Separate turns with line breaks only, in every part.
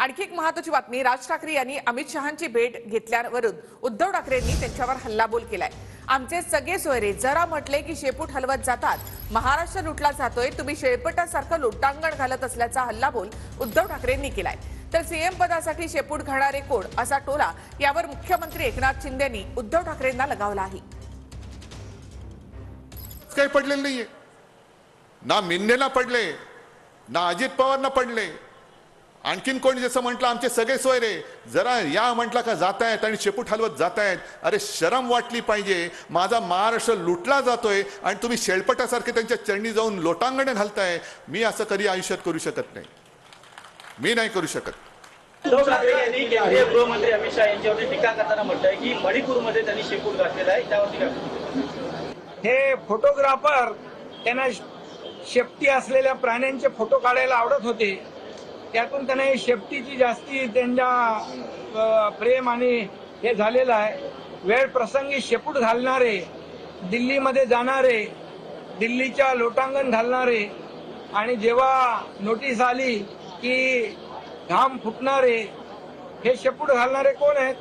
आणखी एक महत्त्वाची बातमी, राज ठाकरे यांनी अमित शहांची भेट घेतल्यावरून उद्धव ठाकरेंनी त्यांच्यावर हल्लाबोल केलाय। आमचे सगळे सोयरे जरा म्हटले की शेपूट हलवत जातात, महाराष्ट्र लुटला जातोय, तुम्ही शेळपटासारखं लोटांगण घालत असल्याचा हल्लाबोल उद्धव ठाकरेंनी केलाय। तर सीएम पदासाठी शेपूट घालणारे कोण असा टोला यावर मुख्यमंत्री एकनाथ शिंदेंनी उद्धव ठाकरेंना लगावला आहे।
काही पडलेलं नाहीये, ना मिंदेना पडले, ना अजित पवारना पडले। आणखीन कोणी जसं म्हटलं आमचे सगळे सोयरे जरा या म्हटलं का जातायत आणि शेपूट हलवत जातायत। अरे शरम वाटली पाहिजे, माझा महाराष्ट्र लुटला जातोय आणि तुम्ही शेळपटासारखे त्यांच्या चरणी जाऊन लोटांगणे घालताय। मी असं कधी आयुष्यात करू शकत नाही, मी नाही करू शकत।
उद्धव ठाकरे यांनी केंद्रीय गृहमंत्री अमित शहा यांच्यावरती टीका करताना म्हटलंय की मणिपूरमध्ये त्यांनी शेपूट घातलेला आहे, त्यावरती काय?
हे फोटोग्राफर त्यांना शेपटी असलेल्या प्राण्यांचे फोटो काढायला आवडत होते, त्यातून त्यांना शेपटीची जास्ती त्यांच्या प्रेम आणि हे झालेलं आहे। वेळ प्रसंगी शेपूट घालणारे, दिल्लीमध्ये जाणारे, दिल्लीच्या लोटांगण घालणारे आणि जेव्हा नोटीस आली की घाम फुटणारे, हे शेपूट घालणारे कोण आहेत?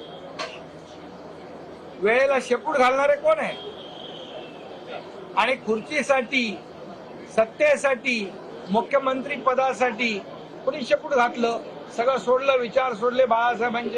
वेळेला शेपूट घालणारे कोण आहेत? आणि खुर्चीसाठी, सत्तेसाठी, मुख्यमंत्री पदासाठी कोणी शेपूट घातलं? सगळं सोडलं, विचार सोडले बाळासाहेबांचे।